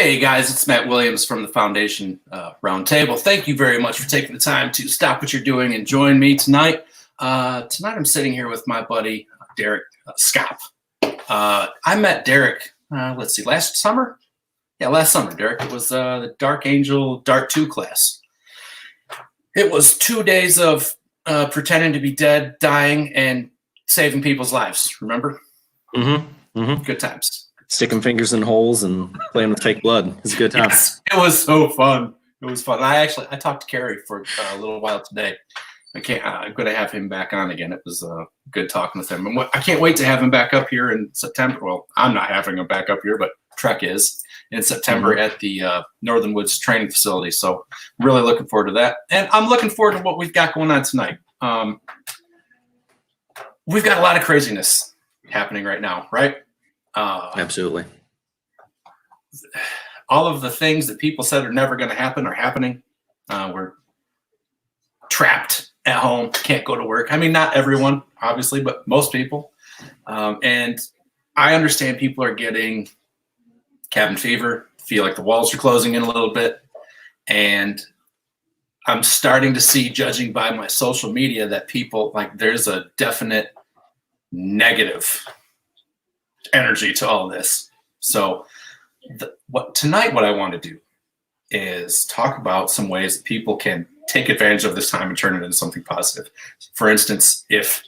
Hey guys, it's Matt Williams from the Foundation Roundtable. Thank you very much for taking the time to stop what you're doing and join me tonight. Tonight I'm sitting here with my buddy Derek Schaap. I met Derek, last summer? Yeah, last summer, Derek. It was the Dark Angel Dart 2 class. It was 2 days of pretending to be dead, dying, and saving people's lives. Remember? Mm-hmm. Mm-hmm. Good times. Sticking fingers in holes and playing with fake blood. It's a good time. Yes, it was so fun. It was fun. I talked to Kerry for a little while today. I'm going to have him back on again. It was good talking with him. And I can't wait to have him back up here in September. Well, I'm not having him back up here, but Trek is in September at the Northern Woods training facility. So really looking forward to that. And I'm looking forward to what we've got going on tonight. We've got a lot of craziness happening right now, right? Absolutely. All of the things that people said are never going to happen are happening. We're trapped at home, can't go to work. I mean, not everyone, obviously, but most people. And I understand people are getting cabin fever, feel like the walls are closing in a little bit. And I'm starting to see, judging by my social media, that people, like, there's a definite negative energy to all this. So what I want to do is talk about some ways that people can take advantage of this time and turn it into something positive. For instance, if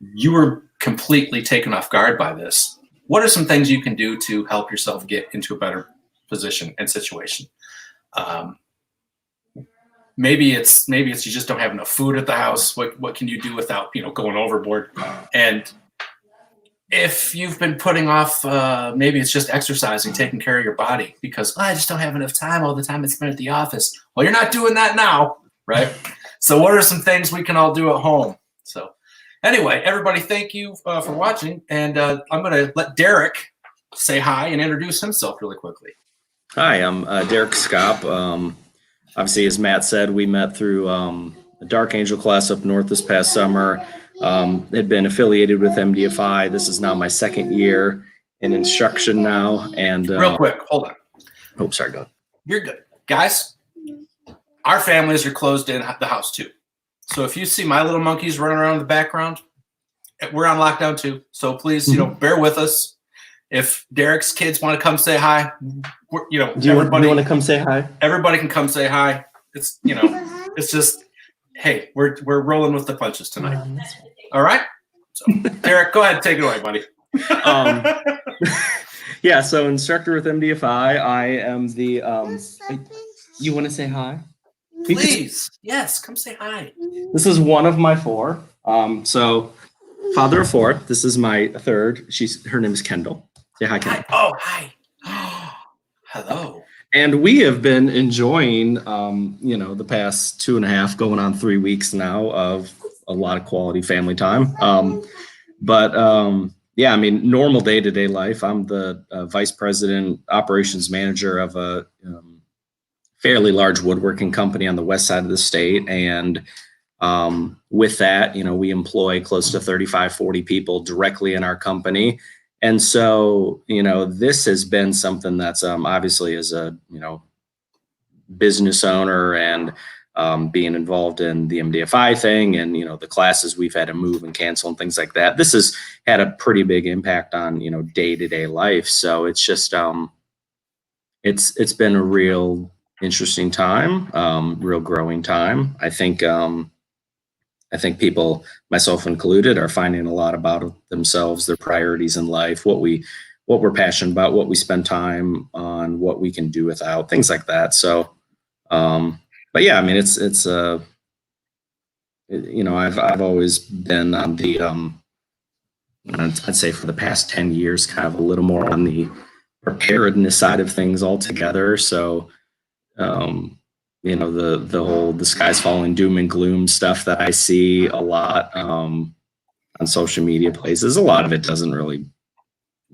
you were completely taken off guard by this, what are some things you can do to help yourself get into a better position and situation? Maybe it's you just don't have enough food at the house. What can you do without going overboard? And if you've been putting off, maybe it's just exercising, taking care of your body because I just don't have enough time all the time I spend at the office. Well, you're not doing that now, right? So what are some things we can all do at home? So anyway, everybody, thank you for watching. And I'm going to let Derek say hi and introduce himself really quickly. Hi, I'm Derek Schaap. Obviously, as Matt said, we met through the Dark Angel class up north this past summer. Had been affiliated with MDFI. This is now my second year in instruction now. And real quick, hold on. Oh, sorry, go ahead. You're good. Guys, our families are closed in the house too. So if you see my little monkeys running around in the background, we're on lockdown too. So please, bear with us. If Derek's kids want to come say hi, do you want to come say hi? Everybody can come say hi. It's it's just, hey, we're rolling with the punches tonight. All right. So Derek, go ahead, take it away, buddy. Yeah. So instructor with MDFI. I am the. You want to say hi? Please. Yes. Come say hi. This is one of my four. So father of four. This is my third. Her name is Kendall. Say hi, Kendall. Hi. Oh, hi. Hello. And we have been enjoying, the past 2.5, going on 3 weeks now of a lot of quality family time. Yeah, I mean, normal day-to-day life. I'm the vice president, operations manager of a fairly large woodworking company on the west side of the state. And with that, we employ close to 35, 40 people directly in our company. And so, this has been something that's obviously as a, business owner and being involved in the MDFI thing and, the classes we've had to move and cancel and things like that. This has had a pretty big impact on, day-to-day life. So it's just, it's been a real interesting time, real growing time. I think people, myself included, are finding a lot about themselves, their priorities in life, what we're passionate about, what we spend time on, what we can do without, things like that. So, but yeah, I mean, I've always been on the, I'd say for the past 10 years, kind of a little more on the preparedness side of things altogether. So, the whole the sky's falling doom and gloom stuff that I see a lot on social media places. A lot of it doesn't really,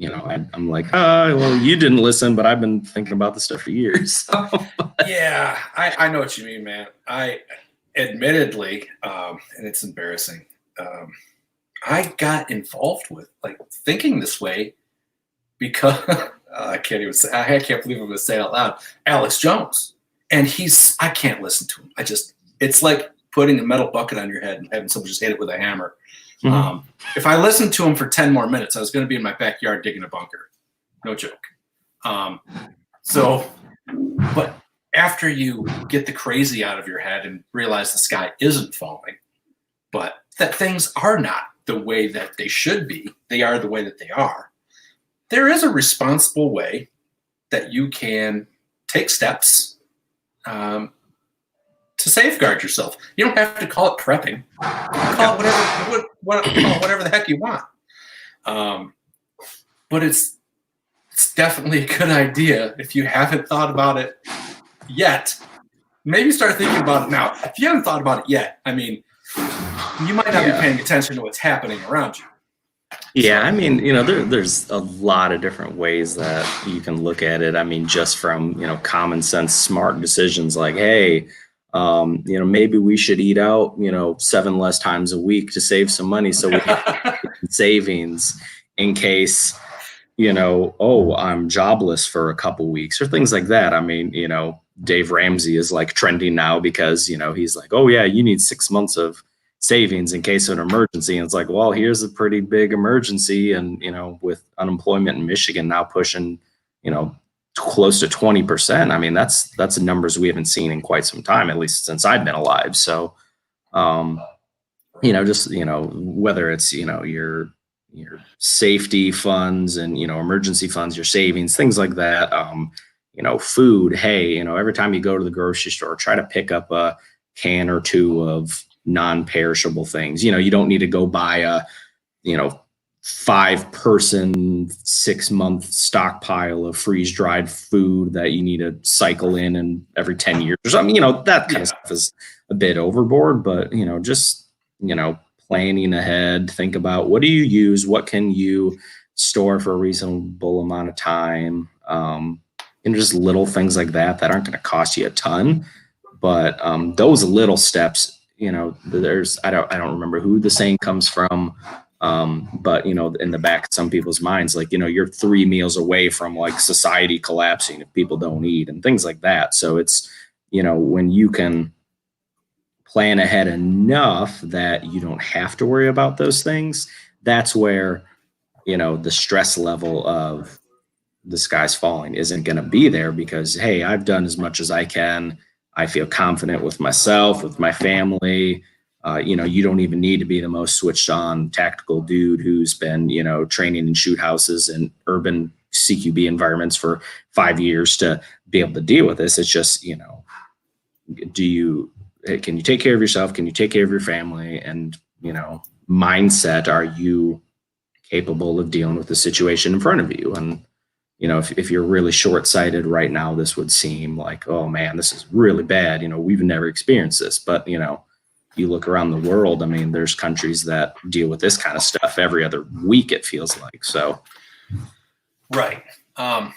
I'm like, well, you didn't listen, but I've been thinking about this stuff for years. Yeah, I know what you mean, man. I admittedly, and it's embarrassing, I got involved with thinking this way because I can't even say, I can't believe I'm going to say it out loud. Alex Jones. And I can't listen to him. It's like putting a metal bucket on your head and having someone just hit it with a hammer. Mhm. If I listened to him for 10 more minutes, I was going to be in my backyard digging a bunker. No joke. But after you get the crazy out of your head and realize the sky isn't falling, but that things are not the way that they should be, they are the way that they are, there is a responsible way that you can take steps to safeguard yourself. You don't have to call it prepping. Call it whatever the heck you want. But it's definitely a good idea if you haven't thought about it yet. Maybe start thinking about it now. If you haven't thought about it yet, I mean, you might not be paying attention to what's happening around you. Yeah, I mean, there's a lot of different ways that you can look at it. I mean, just from, common sense, smart decisions like, hey, maybe we should eat out, 7 less times a week to save some money. So we have savings in case, oh, I'm jobless for a couple weeks or things like that. I mean, Dave Ramsey is like trending now because, he's like, oh yeah, you need 6 months of savings in case of an emergency. And it's like, well, here's a pretty big emergency. And, with unemployment in Michigan now pushing, close to 20%. I mean, that's numbers we haven't seen in quite some time, at least since I've been alive. So, whether it's, your safety funds and, emergency funds, your savings, things like that, food. Hey, every time you go to the grocery store, try to pick up a can or two of non-perishable things. You don't need to go buy a, 5-person 6-month stockpile of freeze-dried food that you need to cycle in and every 10 years or something. That kind of stuff is a bit overboard, but, just, planning ahead, think about what do you use? What can you store for a reasonable amount of time? Just little things like that aren't going to cost you a ton, but those little steps, there's I don't remember who the saying comes from, but in the back of some people's minds, like you're 3 meals away from like society collapsing if people don't eat and things like that. So it's when you can plan ahead enough that you don't have to worry about those things, that's where the stress level of the sky's falling isn't going to be there because, hey, I've done as much as I can. I feel confident with myself, with my family. You don't even need to be the most switched on tactical dude who's been, training in shoot houses and urban CQB environments for 5 years to be able to deal with this. It's just, can you take care of yourself? Can you take care of your family? And, mindset, are you capable of dealing with the situation in front of you? And, if you're really short-sighted right now, this would seem like, oh man, this is really bad. We've never experienced this, but you look around the world, I mean, there's countries that deal with this kind of stuff every other week, it feels like. So. Right. I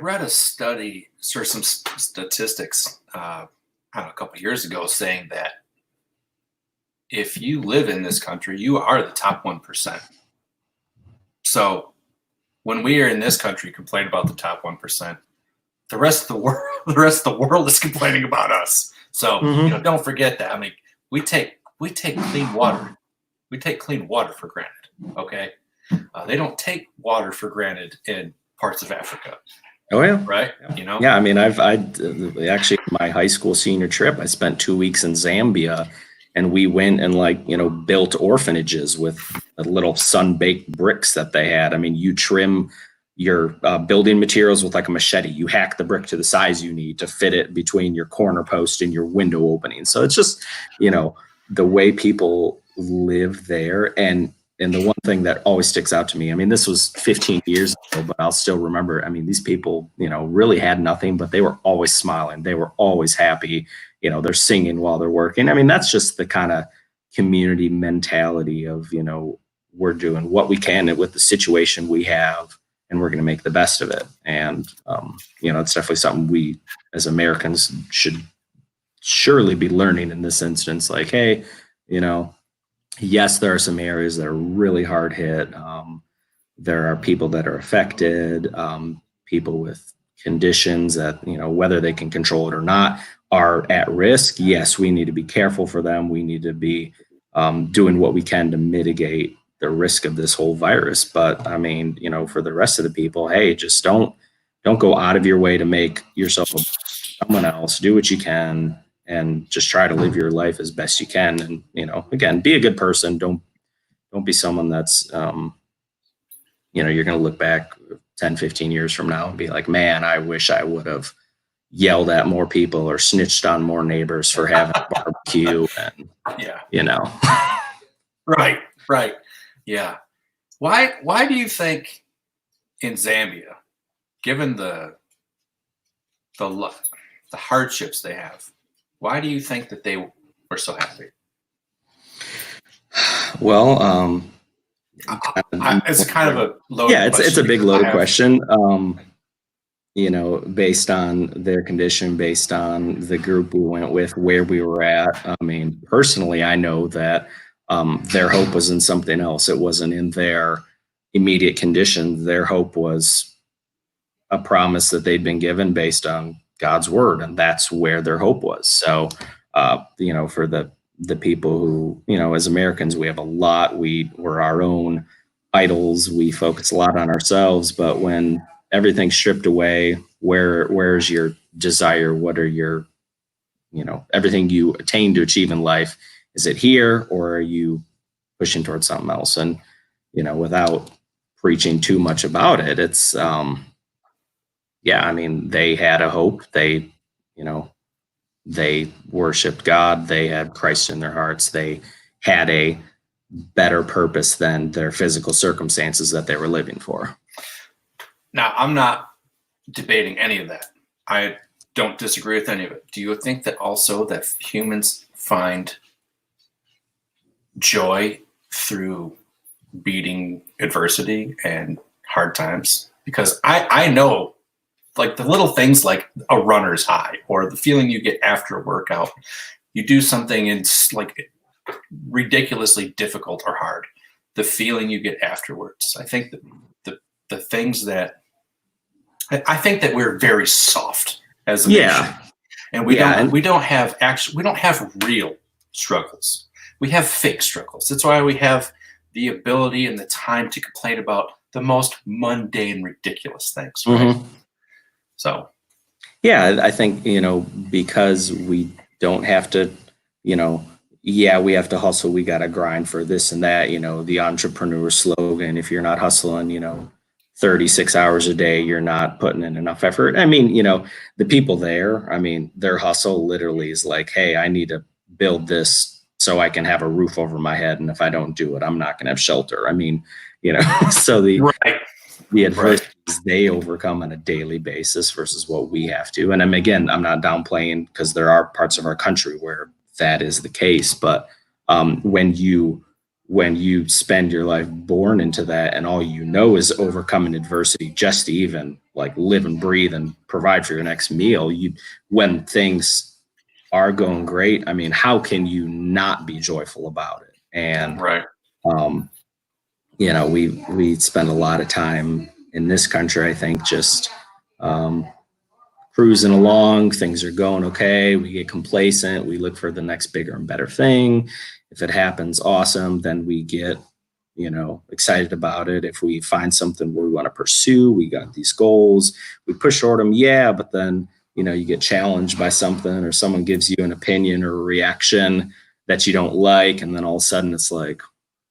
read a study, some statistics, a couple of years ago saying that if you live in this country, you are the top 1%. So when we are in this country complain about the top 1%, the rest of the world is complaining about us. So don't forget that. I mean, we take clean water. We take clean water for granted. Okay, they don't take water for granted in parts of Africa. Oh yeah, right. Yeah, I mean, I actually my high school senior trip, I spent 2 weeks in Zambia, and we went and built orphanages with little sun-baked bricks that they had. I mean, you trim your building materials with like a machete. You hack the brick to the size you need to fit it between your corner post and your window opening. So it's just, the way people live there. And the one thing that always sticks out to me, I mean, this was 15 years ago, but I'll still remember, I mean, these people, really had nothing, but they were always smiling. They were always happy. They're singing while they're working. I mean, that's just the kind of community mentality of, we're doing what we can with the situation we have, and we're going to make the best of it. And, it's definitely something we as Americans should surely be learning in this instance. Like, hey, yes, there are some areas that are really hard hit. there are people that are affected, people with conditions that, whether they can control it or not, are at risk. Yes, we need to be careful for them. We need to be doing what we can to mitigate the risk of this whole virus. But I mean, for the rest of the people, hey, just don't go out of your way to make yourself someone else. Do what you can and just try to live your life as best you can. And, again, be a good person. Don't be someone that's, you're going to look back 10, 15 years from now and be like, man, I wish I would have yelled at more people or snitched on more neighbors for having a barbecue. And, Right. Yeah. Why do you think in Zambia, given the hardships they have, why do you think that they were so happy? Well, it's kind of a loaded question. It's a big loaded question. Based on their condition, based on the group we went with, where we were at. I mean, personally, I know that their hope was in something else. It wasn't in their immediate condition. Their hope was a promise that they'd been given based on God's word, and that's where their hope was. So, for the people who, as Americans, we have a lot. We're our own idols. We focus a lot on ourselves, but when everything's stripped away, where's your desire? What are your, everything you attain to achieve in life? Is it here, or are you pushing towards something else? And, without preaching too much about it, it's, I mean, they had a hope. They worshiped God. They had Christ in their hearts. They had a better purpose than their physical circumstances that they were living for. Now, I'm not debating any of that. I don't disagree with any of it. Do you think that also that humans find joy through beating adversity and hard times? Because I know, like, the little things like a runner's high or the feeling you get after a workout, you do something and it's like ridiculously difficult or hard, the feeling you get afterwards. I think that the things that I think that we're very soft as a nation, and we don't have real struggles. We have fake struggles. That's why we have the ability and the time to complain about the most mundane, ridiculous things. Right? Mm-hmm. So, I think, because we don't have to, we have to hustle. We got to grind for this and that, the entrepreneur slogan, if you're not hustling, 36 hours a day, you're not putting in enough effort. I mean, the people there, I mean, their hustle literally is like, hey, I need to build this so I can have a roof over my head. And if I don't do it, I'm not going to have shelter. I mean, so the adversities they overcome on a daily basis versus what we have to. And I'm not downplaying, because there are parts of our country where that is the case. But when you spend your life born into that and all is overcoming adversity just to even like live and breathe and provide for your next meal, when things are going great, I mean, how can you not be joyful about it? And we spend a lot of time in this country, I think, just cruising along. Things are going okay. We get complacent. We look for the next bigger and better thing. If it happens, awesome. Then we get, excited about it. If we find something we want to pursue, we got these goals, we push toward them. Yeah. But then, you get challenged by something, or someone gives you an opinion or a reaction that you don't like. And then all of a sudden it's like,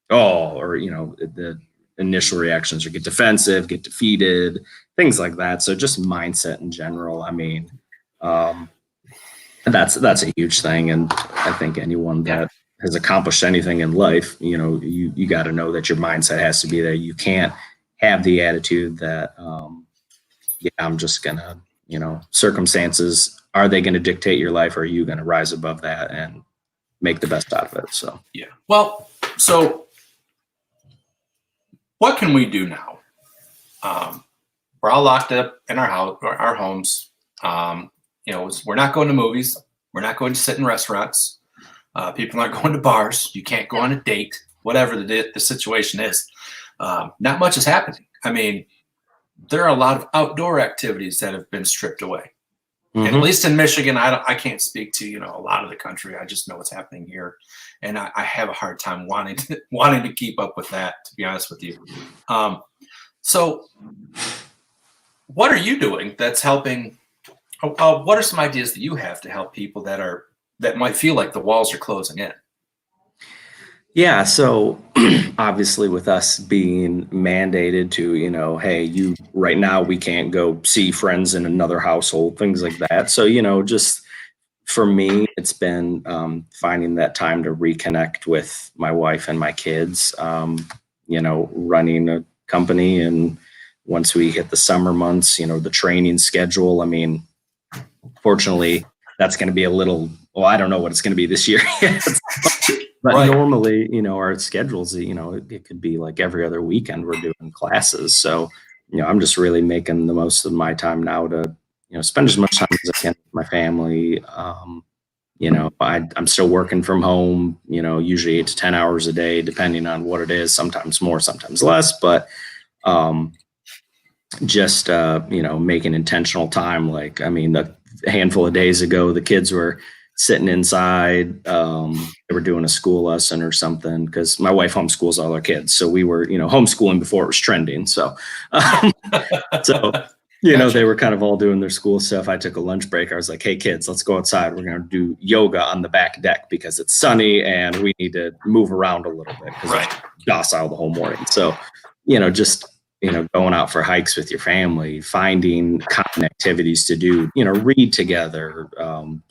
the initial reactions are get defensive, get defeated, things like that. So just mindset in general. I mean, that's a huge thing. And I think anyone that has accomplished anything in life, you got to know that your mindset has to be there. You can't have the attitude that, I'm just gonna, circumstances, are they going to dictate your life, or are you going to rise above that and make the best out of it? So, Well, so what can we do now? We're all locked up in our homes. We're not going to movies. We're not going to sit in restaurants. People aren't going to bars. You can't go on a date, whatever the situation is. not much is happening. I mean, there are a lot of outdoor activities that have been stripped away. At least in Michigan, I can't speak to, a lot of the country. I just know what's happening here, and I have a hard time wanting to keep up with that, to be honest with you. So what are you doing that's helping? What are some ideas that you have to help people that might feel like the walls are closing in? Yeah, so obviously with us being mandated to, hey, you right now we can't go see friends in another household, things like that. So, just for me, it's been finding that time to reconnect with my wife and my kids, running a company. And once we hit the summer months, the training schedule, I mean, fortunately, that's going to be I don't know what it's going to be this year. But Right. normally, our schedules, it could be like every other weekend we're doing classes. So, I'm just really making the most of my time now to, spend as much time as I can with my family. I'm still working from home, usually 8 to 10 hours a day, depending on what it is, sometimes more, sometimes less. But just, making intentional time. Like, I mean, a handful of days ago, the kids were sitting inside. They were doing a school lesson or something because my wife homeschools all our kids. So we were, homeschooling before it was trending. So, Gotcha. they were kind of all doing their school stuff. I took a lunch break. I was like, hey, kids, let's go outside. We're going to do yoga on the back deck because it's sunny and we need to move around a little bit because it's docile the whole morning. So, just going out for hikes with your family, finding common activities to do, read together,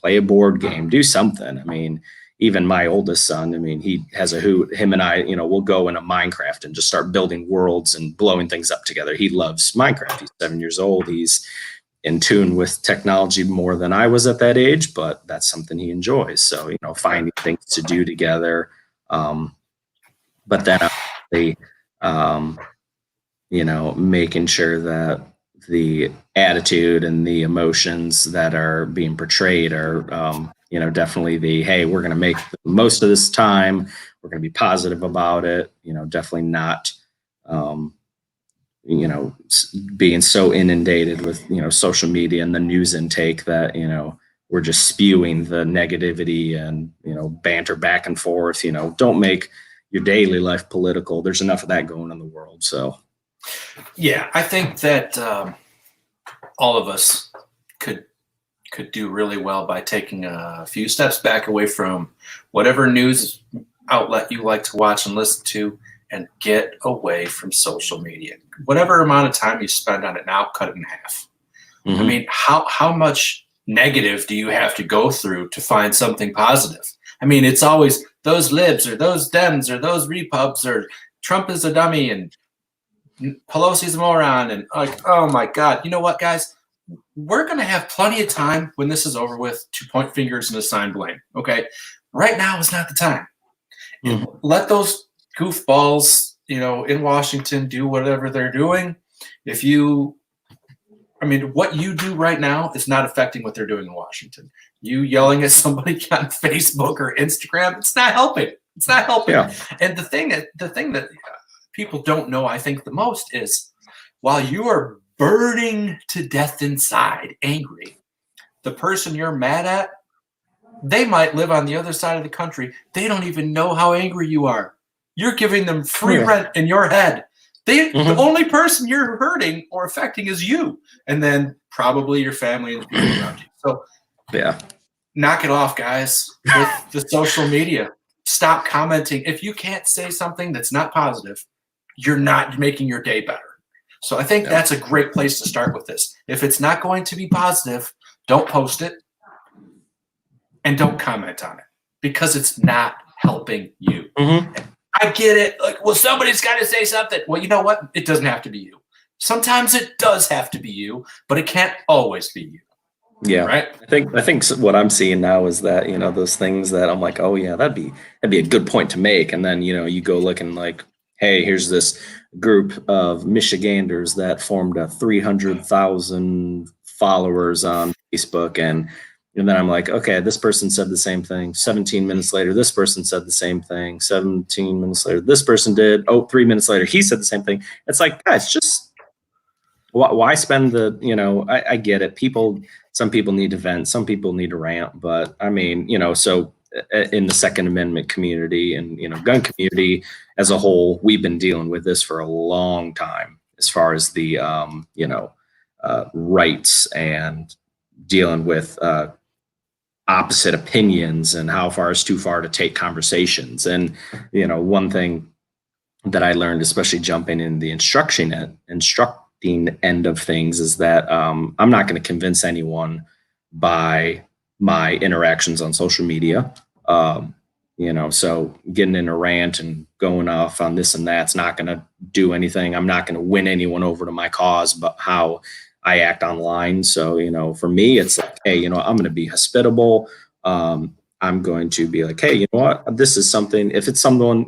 play a board game, do something. I mean, even my oldest son, I mean, he has a hoot. Him and I, we'll go into Minecraft and just start building worlds and blowing things up together. He loves Minecraft. He's 7 years old. He's in tune with technology more than I was at that age, but that's something he enjoys. So, finding things to do together. But then making sure that the attitude and the emotions that are being portrayed are, definitely hey, we're going to make the most of this time. We're going to be positive about it. Definitely not, being so inundated with, social media and the news intake that, we're just spewing the negativity and, banter back and forth. Don't make your daily life political. There's enough of that going on in the world. So. Yeah, I think that all of us could do really well by taking a few steps back away from whatever news outlet you like to watch and listen to, and get away from social media. Whatever amount of time you spend on it now, cut it in half. I mean, how much negative do you have to go through to find something positive? I mean, it's always those libs or those Dems or those repubs or Trump is a dummy and Pelosi's a moron, and like, oh my God. You know what, guys? We're going to have plenty of time when this is over with to point fingers and assign blame. Okay. Right now is not the time. Let those goofballs, in Washington do whatever they're doing. What you do right now is not affecting what they're doing in Washington. You yelling at somebody on Facebook or Instagram, it's not helping. It's not helping. Yeah. And the thing that people don't know, I think, the most is while you are burning to death inside, angry, the person you're mad at, they might live on the other side of the country. They don't even know how angry you are. You're giving them free rent in your head. The only person you're hurting or affecting is you, and then probably your family and the people around you. So, knock it off, guys, with the social media. Stop commenting. If you can't say something that's not positive, you're not making your day better. So I think that's a great place to start with this. If it's not going to be positive, don't post it and don't comment on it because it's not helping you. I get it. Like, well, somebody's got to say something. Well, you know what? It doesn't have to be you. Sometimes it does have to be you, but it can't always be you. Yeah. Right. I think what I'm seeing now is that, those things that I'm like, oh yeah, that'd be a good point to make. And then, you go looking like, hey, here's this group of Michiganders that formed a 300,000 followers on Facebook. And, And then I'm like, okay, this person said the same thing. 17 minutes later, this person said the same thing. 17 minutes later, this person did. Oh, 3 minutes later, he said the same thing. It's like, guys, just why spend the, I get it. Some people need to vent, some people need to rant, but I mean, so in the Second Amendment community and, gun community as a whole, we've been dealing with this for a long time as far as the, rights and dealing with, opposite opinions and how far is too far to take conversations. And, one thing that I learned, especially jumping in the instructing end of things, is that I'm not going to convince anyone by my interactions on social media. So getting in a rant and going off on this and that's not going to do anything. I'm not going to win anyone over to my cause, but how I act online. So, for me, it's like, hey, I'm going to be hospitable. I'm going to be like, hey, you know what? This is something, if it's someone,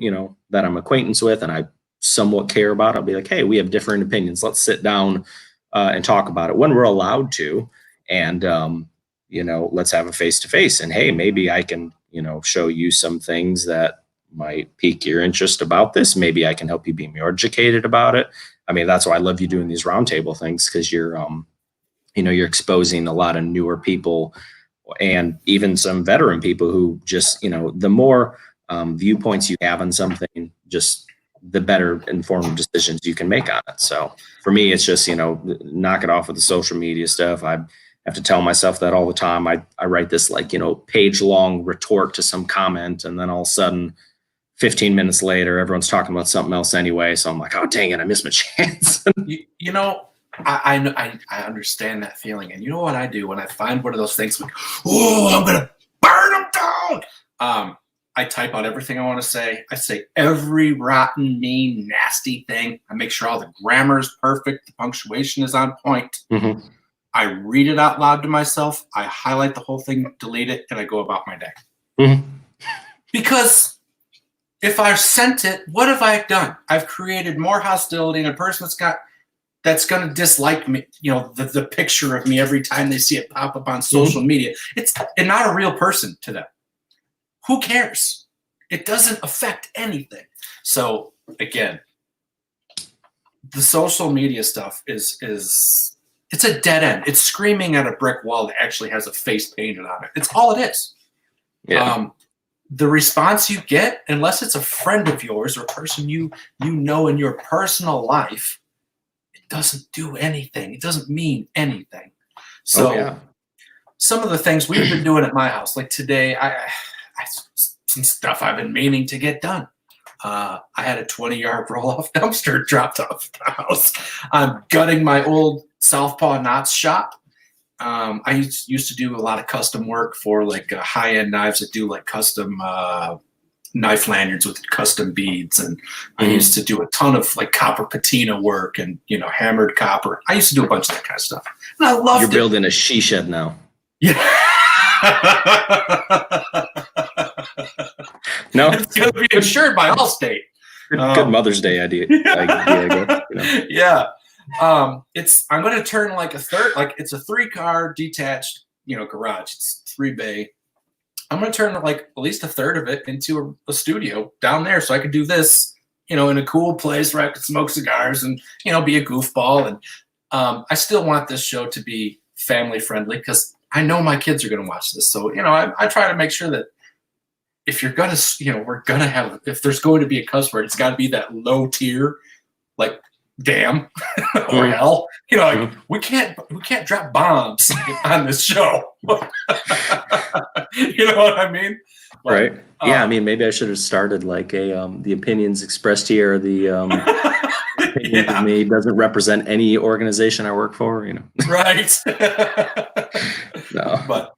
that I'm acquaintance with and I somewhat care about, I'll be like, hey, we have different opinions. Let's sit down and talk about it when we're allowed to. And, let's have a face-to-face. And hey, maybe I can, show you some things that might pique your interest about this. Maybe I can help you be more educated about it. I mean, that's why I love you doing these roundtable things, because you're, you're exposing a lot of newer people and even some veteran people who just, the more viewpoints you have on something, just the better informed decisions you can make on it. So for me, it's just, knock it off with the social media stuff. I have to tell myself that all the time. I write this page long retort to some comment, and then all of a sudden 15 minutes later, everyone's talking about something else anyway. So I'm like, oh, dang it, I missed my chance. I understand that feeling. And you know what I do when I find one of those things like, oh, I'm going to burn them down. I type out everything I want to say. I say every rotten, mean, nasty thing. I make sure all the grammar is perfect. The punctuation is on point. Mm-hmm. I read it out loud to myself. I highlight the whole thing, delete it, and I go about my day. Mm-hmm. Because if I've sent it, what have I done? I've created more hostility in a person that's going to dislike me, the picture of me every time they see it pop up on social media. It's not a real person to them. Who cares? It doesn't affect anything. So again, the social media stuff is it's a dead end. It's screaming at a brick wall that actually has a face painted on it. It's all it is. Yeah. The response you get, unless it's a friend of yours or a person you know in your personal life, it doesn't do anything. It doesn't mean anything. So some of the things we've been doing at my house, like today, I some stuff I've been meaning to get done. I had a 20-yard roll-off dumpster dropped off at the house. I'm gutting my old Southpaw Knots shop. I used to do a lot of custom work for like high-end knives that do like custom knife lanyards with custom beads. And I used to do a ton of like copper patina work and, hammered copper. I used to do a bunch of that kind of stuff. And I loved it. You're building a she shed now. Yeah. No, it's going to be insured by Allstate. Good Mother's Day idea. Yeah. I'm going to turn like it's a 3-car detached, garage. It's 3 bay. I'm going to turn like at least a third of it into a studio down there. So I could do this, in a cool place where I could smoke cigars and, be a goofball. And I still want this show to be family friendly because I know my kids are going to watch this. So, I try to make sure that if you're going to, if there's going to be a cuss word, it's got to be that low tier, like damn or hell. We can't drop bombs on this show. You know what I mean? But, right. Yeah. I mean, maybe I should have started like the opinions expressed here. The opinion of me doesn't represent any organization I work for. Right. No. But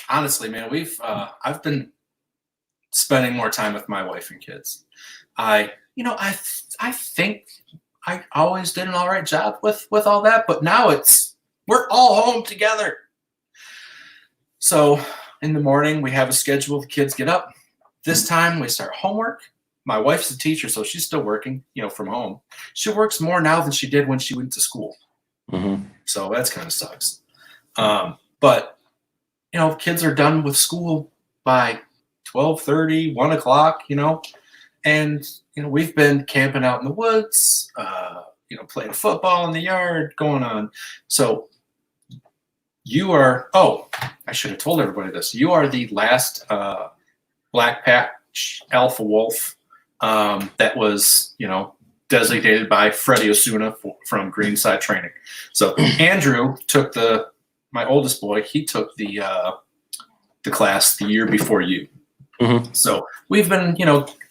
honestly, man, I've been spending more time with my wife and kids. I think I always did an all right job with all that, but now we're all home together. So in the morning we have a schedule. The kids get up. This time we start homework. My wife's a teacher, so she's still working, from home. She works more now than she did when she went to school. Mm-hmm. So that's kind of sucks. But kids are done with school by 12:30, 1 o'clock, and we've been camping out in the woods, playing football in the yard, going on. So you are, I should have told everybody this. You are the last black patch alpha wolf that was, designated by Freddie Osuna from Greenside Training. So Andrew took my oldest boy, he took the class the year before you. Mm-hmm. So we've been,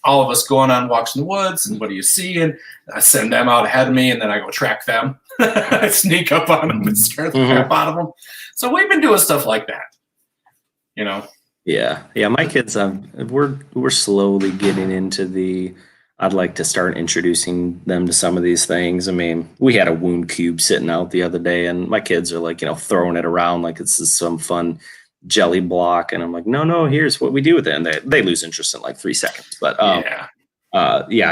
all of us going on walks in the woods, and what do you see? And I send them out ahead of me, and then I go track them. I sneak up on them and scare the crap out of them. So we've been doing stuff like that, Yeah. My kids, we're slowly getting into I'd like to start introducing them to some of these things. I mean, we had a wound cube sitting out the other day, and my kids are like, throwing it around like it's some fun jelly block. And I'm like, no, here's what we do with it. And they lose interest in like 3 seconds. But I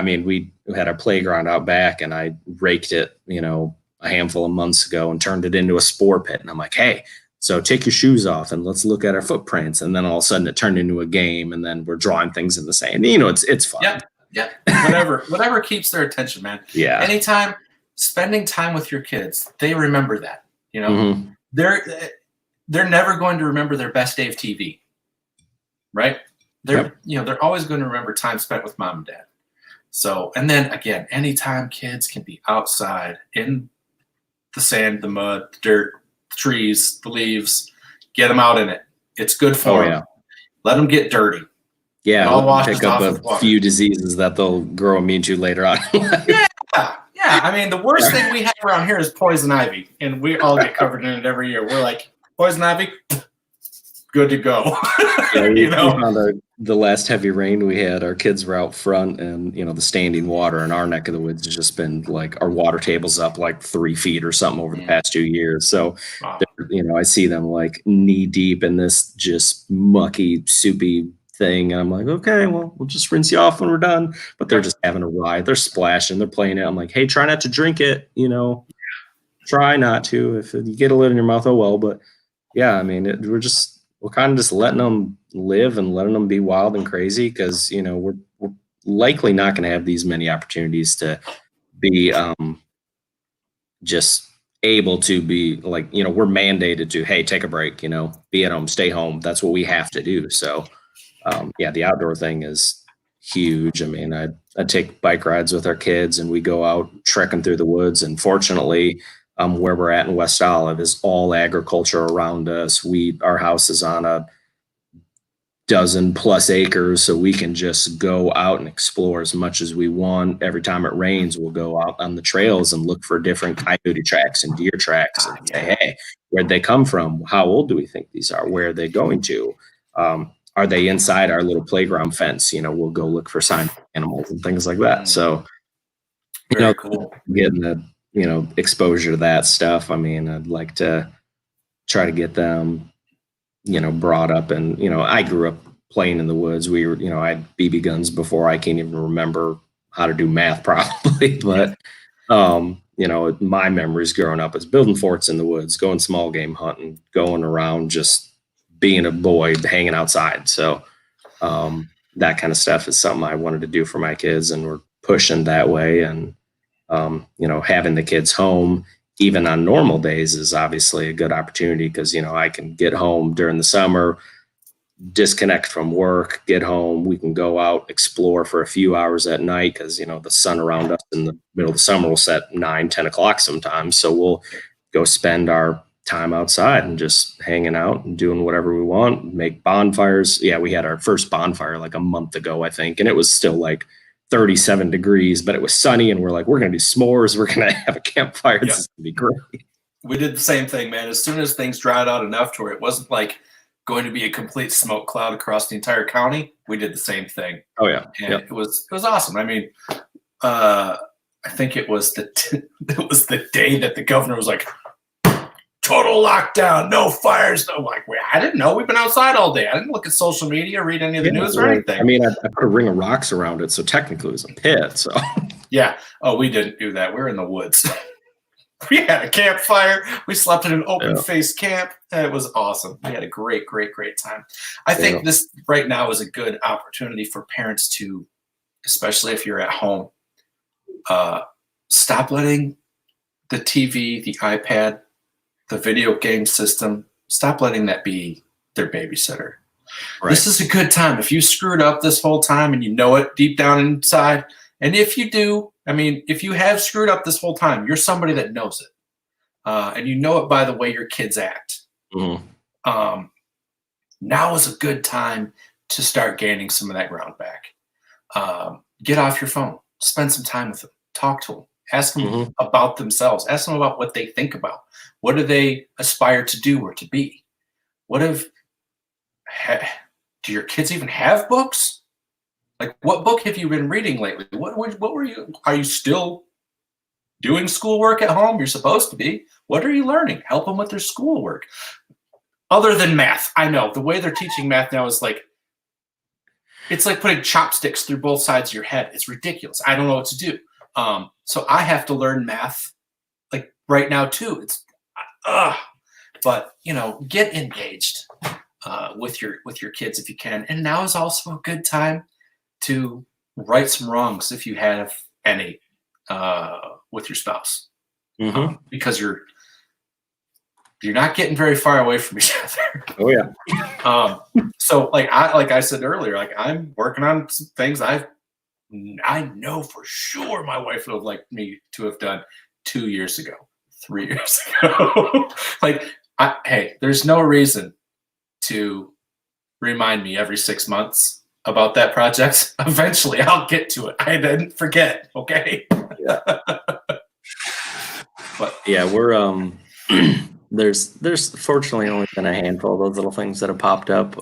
mean, we had our playground out back, and I raked it, a handful of months ago and turned it into a spore pit. And I'm like, hey, so take your shoes off and let's look at our footprints. And then all of a sudden it turned into a game, and then we're drawing things in the sand. It's fun. Yeah. Whatever keeps their attention, man. Yeah. Anytime spending time with your kids, they remember that, Mm-hmm. They're never going to remember their best day of TV, right? They're always going to remember time spent with mom and dad. So, and then again, anytime kids can be outside in the sand, the mud, the dirt, the trees, the leaves, get them out in it. It's good for them. Let them get dirty. Yeah, I'll pick up a few diseases that they'll grow immune to later on. Yeah. I mean, the worst thing we have around here is poison ivy, and we all get covered in it every year. We're like, poison ivy, good to go. On the last heavy rain we had, our kids were out front, and the standing water in our neck of the woods has just been like, our water table's up like 3 feet or something over the past 2 years. So, I see them like knee deep in this just mucky, soupy thing, and I'm like, okay, well, we'll just rinse you off when we're done. But they're just having a ride. They're splashing. They're playing it. I'm like, hey, try not to drink it. Try not to. If you get a lid in your mouth, oh well. But yeah, I mean, we're kind of just letting them live and letting them be wild and crazy, because we're likely not going to have these many opportunities to be just able to be like, we're mandated to, hey, take a break, be at home, stay home. That's what we have to do. So the outdoor thing is huge. I mean, I take bike rides with our kids, and we go out trekking through the woods. And fortunately, where we're at in West Olive is all agriculture around us. Our house is on a 12+ acres, so we can just go out and explore as much as we want. Every time it rains, we'll go out on the trails and look for different coyote tracks and deer tracks and say, hey, where'd they come from? How old do we think these are? Where are they going to? Are they inside our little playground fence? We'll go look for sign animals and things like that. So, Very cool. Getting the, exposure to that stuff. I mean, I'd like to try to get them, brought up. And, I grew up playing in the woods. We were, I had BB guns before I can't even remember how to do math probably. But, my memories growing up is building forts in the woods, going small game hunting, going around, just being a boy, hanging outside. So that kind of stuff is something I wanted to do for my kids, and we're pushing that way. And, having the kids home, even on normal days, is obviously a good opportunity, because, I can get home during the summer, disconnect from work, get home. We can go out, explore for a few hours at night, because, the sun around us in the middle of the summer will set 9, 10 o'clock sometimes. So we'll go spend our time outside and just hanging out and doing whatever we want, make bonfires. Yeah, we had our first bonfire like a month ago, I think, and it was still like 37 degrees, but it was sunny, and we're like, we're going to do s'mores. We're going to have a campfire. This is going to be great. We did the same thing, man. As soon as things dried out enough to where it wasn't like going to be a complete smoke cloud across the entire county, we did the same thing. Oh yeah. And it was awesome. I mean, I think it was the day that the governor was like, total lockdown, no fires. No, like, I didn't know. We've been outside all day. I didn't look at social media, read any of the news or anything. I mean, I put a ring of rocks around it, so technically it was a pit. So yeah. Oh, we didn't do that. We're in the woods. We had a campfire. We slept in an open face camp. It was awesome. We had a great time. I think this right now is a good opportunity for parents to, especially if you're at home, stop letting the TV, the iPad, the video game system, stop letting that be their babysitter. Right. This is a good time. If you screwed up this whole time and you know it deep down inside, and if you do, I mean, if you have screwed up this whole time, you're somebody that knows it. And you know it by the way your kids act. Mm-hmm. Now is a good time to start gaining some of that ground back. Get off your phone. Spend some time with them. Talk to them. Ask them mm-hmm. about themselves. Ask them about what they think about. What do they aspire to do or to be? Do your kids even have books? Like, what book have you been reading lately? What were you? Are you still doing schoolwork at home? You're supposed to be. What are you learning? Help them with their schoolwork. Other than math, I know the way they're teaching math now is like, it's like putting chopsticks through both sides of your head. It's ridiculous. I don't know what to do. So I have to learn math like right now too. It's, but you know, get engaged with your kids if you can. And now is also a good time to right some wrongs if you have any with your spouse, mm-hmm. Because you're not getting very far away from each other. Oh yeah. So like I said earlier, like I'm working on some things I know for sure my wife would have liked me to have done 2 years ago, 3 years ago. Like, hey, there's no reason to remind me every 6 months about that project. Eventually I'll get to it. I didn't forget. Okay. Yeah. But yeah, we're there's fortunately only been a handful of those little things that have popped up.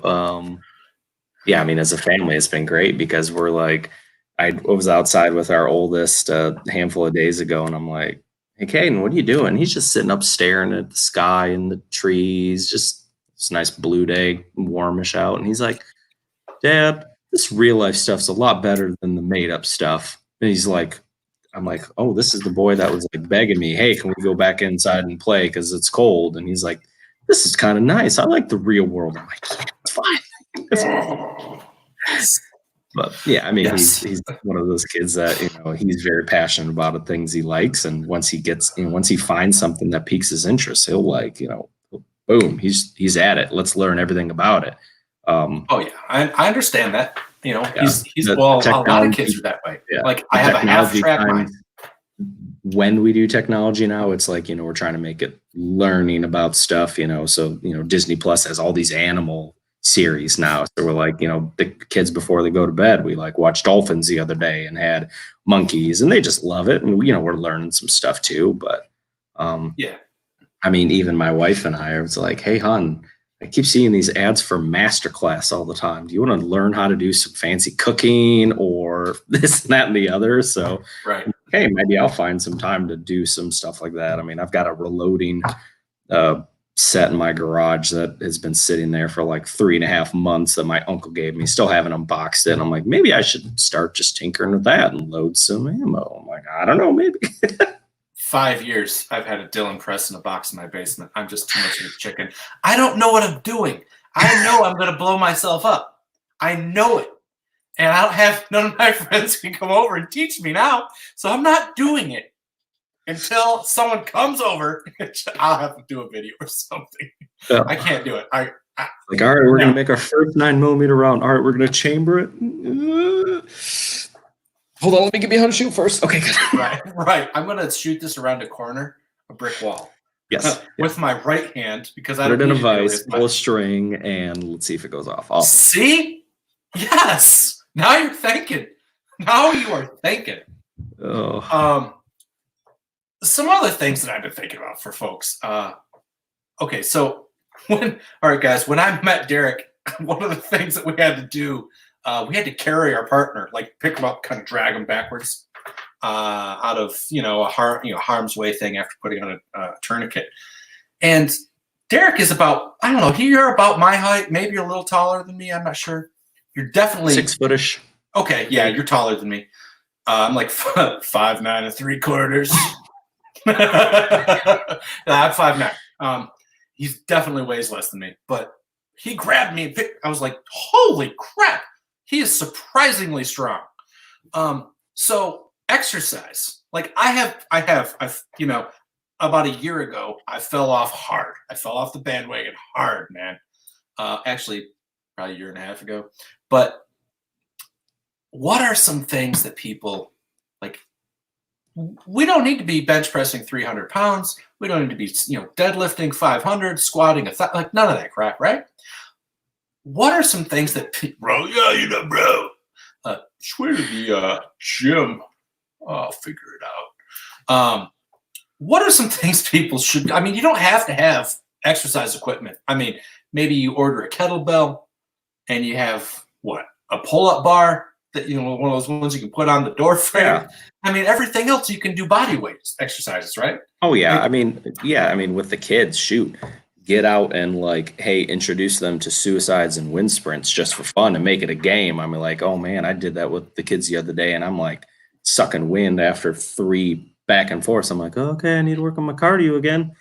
Yeah, I mean, as a family, it's been great because we're like, I was outside with our oldest a handful of days ago, and I'm like, "Hey, Caden, what are you doing?" He's just sitting up staring at the sky and the trees. Just it's a nice blue day, warmish out, and he's like, "Dad, this real life stuff's a lot better than the made up stuff." And he's like, I'm like, "Oh, this is the boy that was like begging me, hey, can we go back inside and play because it's cold?" And he's like, "This is kind of nice. I like the real world." I'm like, "Yeah, it's fine." It's fine. But yeah, I mean, yes. he's one of those kids that, you know, he's very passionate about the things he likes, and once he finds something that piques his interest, he'll like, you know, boom, he's at it. Let's learn everything about it. Oh yeah, I understand that. You know, yeah. he's well, a lot of kids are that way. Yeah. Like I have a half track mind. When we do technology now, it's like, you know, we're trying to make it learning about stuff, you know, so, you know, Disney Plus has all these animal series now. So we're like, you know, the kids before they go to bed, we like watched dolphins the other day and had monkeys, and they just love it. And, you know, we're learning some stuff too. But yeah, I mean, even my wife and I was like, "Hey, hon, I keep seeing these ads for masterclass all the time. Do you want to learn how to do some fancy cooking or this and that and the other?" So, right. Hey, maybe I'll find some time to do some stuff like that. I mean, I've got a reloading set in my garage that has been sitting there for like 3.5 months that my uncle gave me. Still haven't unboxed it. I'm like, maybe I should start just tinkering with that and load some ammo. I'm like, I don't know, maybe. 5 years I've had a Dillon press in a box in my basement. I'm just too much of a chicken. I don't know what I'm doing. I know I'm going to blow myself up. I know it. And I don't have none of my friends can come over and teach me now. So I'm not doing it until someone comes over. I'll have to do a video or something. Yeah. I can't do it. Like, all right, we're going to make our first 9mm round. All right, we're going to chamber it. Hold on, let me get me how to shoot first. Okay, good. Right. I'm going to shoot this around a corner, a brick wall. Yes. With my right hand, because I put it in a vise, pull a string, and let's see if it goes off. Awesome. See? Yes. Now you're thinking. Now you are thinking. Oh. Some other things that I've been thinking about for folks. Okay, so all right, guys, when I met Derek, one of the things that we had to do, we had to carry our partner, like pick him up, kind of drag him backwards out of a harm's way thing after putting on a tourniquet. And Derek is about, I don't know, you're about my height, maybe a little taller than me. I'm not sure. You're definitely 6 footish. Okay, yeah, you're taller than me. I'm like 5'9 3/4. I'm 5'9". He's definitely weighs less than me, but he grabbed me and I was like, holy crap, he is surprisingly strong. So exercise, like I've about a year ago, I fell off hard. I fell off the bandwagon hard, man. Actually, probably a year and a half ago. But what are some things that people like? We don't need to be bench pressing 300 pounds. We don't need to be, deadlifting 500, squatting like none of that crap, right? What are some things that bro? Yeah, bro. Swear to the gym. I'll figure it out. What are some things people should? I mean, you don't have to have exercise equipment. I mean, maybe you order a kettlebell and you have a pull-up bar that one of those ones you can put on the door frame. Yeah. I mean, everything else you can do body weight exercises, right? Oh yeah, I mean, with the kids, shoot, get out and introduce them to suicides and wind sprints just for fun and make it a game. I mean, oh man, I did that with the kids the other day, and I'm sucking wind after 3 back and forth. I'm like, okay, I need to work on my cardio again.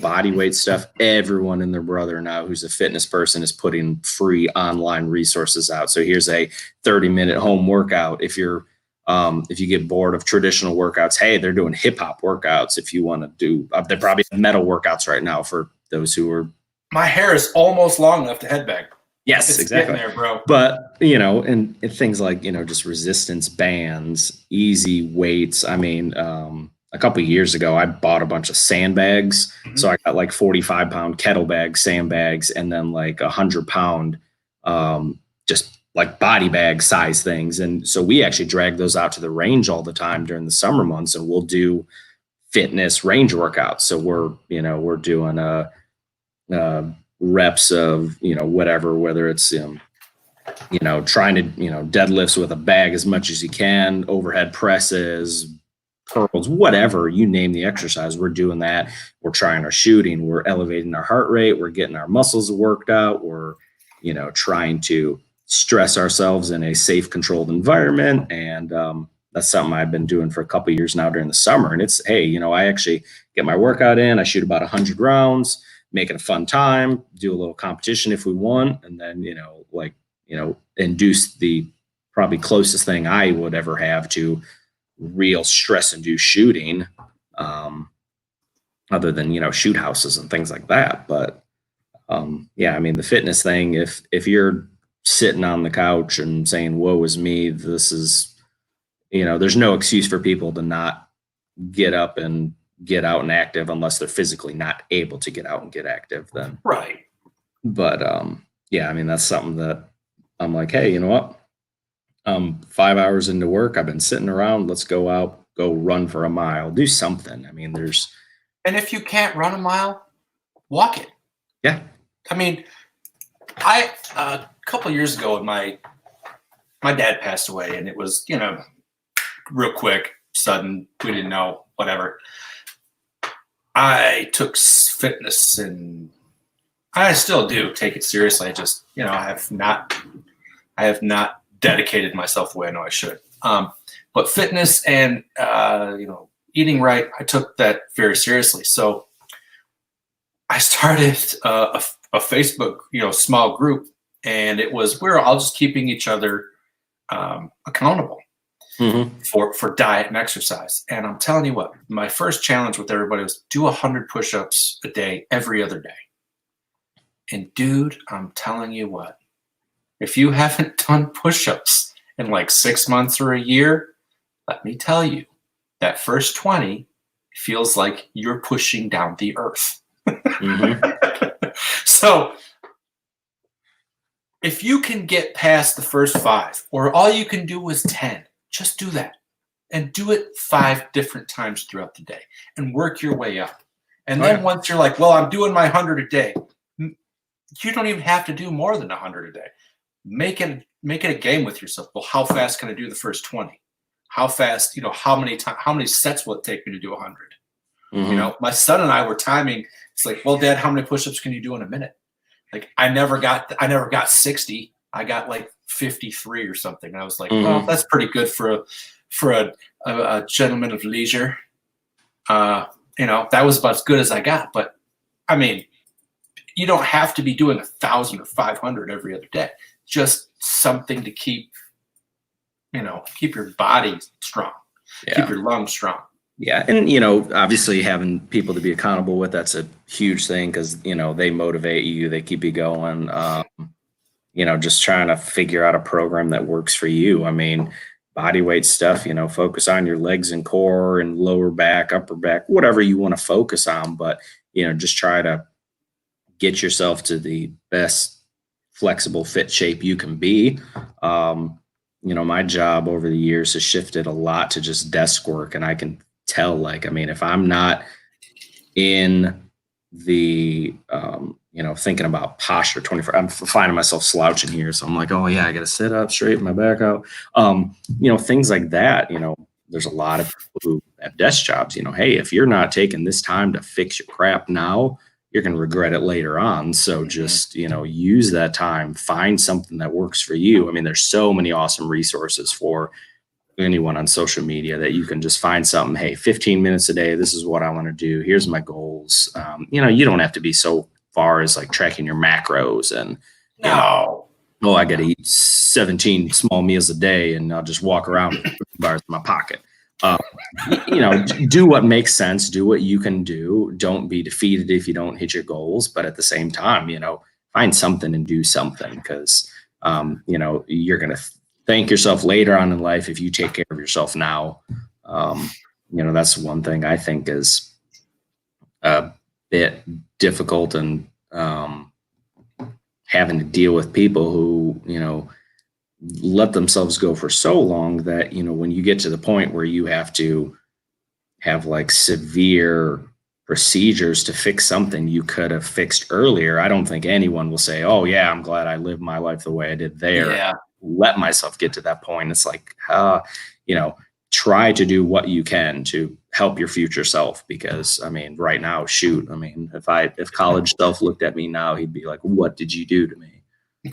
Body weight stuff. Everyone and their brother now who's a fitness person is putting free online resources out. So here's a 30-minute home workout. If you get bored of traditional workouts, hey, they're doing hip hop workouts. If you want to do, they're probably metal workouts right now for those who are. My hair is almost long enough to headbang. Yes, it's exactly. There, bro. But, and things like, just resistance bands, easy weights. I mean, a couple of years ago, I bought a bunch of sandbags. Mm-hmm. So I got 45-pound kettlebag sandbags and then 100-pound just body bag size things. And so we actually drag those out to the range all the time during the summer months, and we'll do fitness range workouts. So we're doing reps of, whatever, whether it's, trying to, deadlifts with a bag as much as you can, overhead presses, curls, whatever, you name the exercise, we're doing that. We're trying our shooting, we're elevating our heart rate, we're getting our muscles worked out, we're, trying to stress ourselves in a safe, controlled environment. And that's something I've been doing for a couple of years now during the summer. And it's, hey, I actually get my workout in, I shoot about 100 rounds, make it a fun time, do a little competition if we want, and then, induce the probably closest thing I would ever have to real stress-induced shooting, other than, shoot houses and things like that. But I mean, the fitness thing, if you're sitting on the couch and saying, woe is me, this is, there's no excuse for people to not get up and get out and active unless they're physically not able to get out and get active then. Right. But I mean, that's something that I'm like, hey, you know what? 5 hours into work, I've been sitting around, let's go out, go run for a mile, do something. I mean, and if you can't run a mile, walk it. Yeah. I mean, a couple of years ago, my dad passed away, and it was, real quick, sudden, we didn't know, whatever. I took fitness, and I still do take it seriously. I just, I have not dedicated myself the way I know I should. But fitness and, eating right, I took that very seriously. So I started a Facebook, small group, and it was, we're all just keeping each other accountable for diet and exercise. And I'm telling you what, my first challenge with everybody was do 100 push-ups a day, every other day. And dude, I'm telling you what, if you haven't done push-ups in 6 months or a year, let me tell you, that first 20 feels like you're pushing down the earth. So if you can get past the first 5, or all you can do is 10, just do that. And do it 5 different times throughout the day and work your way up. And then once you're like, well, I'm doing my 100 a day, you don't even have to do more than 100 a day. Make it a game with yourself. Well, how fast can I do the first 20? How fast, how many sets will it take me to do 100? My son and I were timing. It's like, well, Dad, how many push-ups can you do in a minute? I never got 60. I got 53 or something. And I was like, well, that's pretty good for a gentleman of leisure. That was about as good as I got. But I mean, you don't have to be doing 1,000 or 500 every other day. Just something to keep your body strong, keep your lungs strong. Yeah. And, obviously having people to be accountable with, that's a huge thing because, they motivate you, they keep you going. Just trying to figure out a program that works for you. I mean, body weight stuff, focus on your legs and core and lower back, upper back, whatever you want to focus on. But, just try to get yourself to the best flexible fit shape you can be. My job over the years has shifted a lot to just desk work. And I can tell, if I'm not in the, thinking about posture 24, I'm finding myself slouching here. So I'm like, oh yeah, I got to sit up, straighten my back out. Things like that, there's a lot of people who have desk jobs, hey, if you're not taking this time to fix your crap now, you're going to regret it later on. So just, use that time, find something that works for you. I mean, there's so many awesome resources for anyone on social media that you can just find something. Hey, 15 minutes a day. This is what I want to do. Here's my goals. You don't have to be so far as like tracking your macros and, I got to eat 17 small meals a day and I'll just walk around with bars in my pocket. Do what makes sense, do what you can do. Don't be defeated if you don't hit your goals, but at the same time, find something and do something because, you're going to thank yourself later on in life if you take care of yourself now. That's one thing I think is a bit difficult and having to deal with people who, let themselves go for so long that, when you get to the point where you have to have like severe procedures to fix something you could have fixed earlier, I don't think anyone will say, oh yeah, I'm glad I lived my life the way I did there. Yeah. Let myself get to that point. It's like, try to do what you can to help your future self. Because right now, if college self looked at me now, he'd be like, what did you do to me?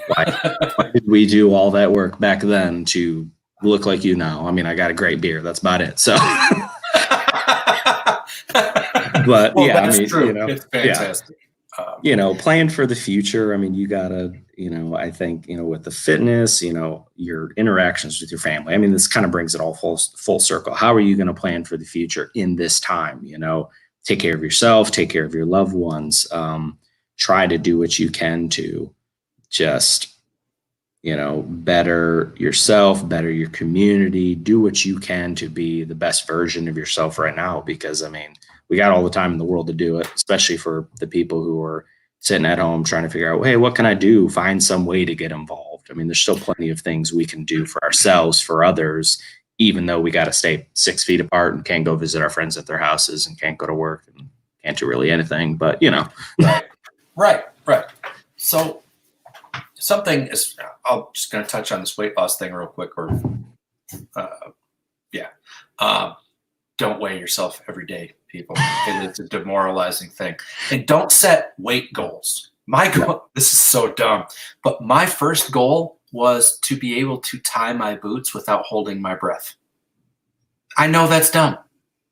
Why did we do all that work back then to look like you now? I got a great beard. That's about it. So, but well, yeah, that's true. It's fantastic. Plan for the future. You gotta, I think, with the fitness, your interactions with your family. This kind of brings it all full circle. How are you going to plan for the future in this time? Take care of yourself, take care of your loved ones. Try to do what you can to just, better yourself, better your community, do what you can to be the best version of yourself right now. Because, we got all the time in the world to do it, especially for the people who are sitting at home trying to figure out, hey, what can I do? Find some way to get involved. There's still plenty of things we can do for ourselves, for others, even though we got to stay 6 feet apart and can't go visit our friends at their houses and can't go to work and can't do really anything, but Right. So something is, I'm just going to touch on this weight loss thing real quick don't weigh yourself every day, people. It's a demoralizing thing. And don't set weight goals. My goal, this is so dumb, but my first goal was to be able to tie my boots without holding my breath. I know that's dumb,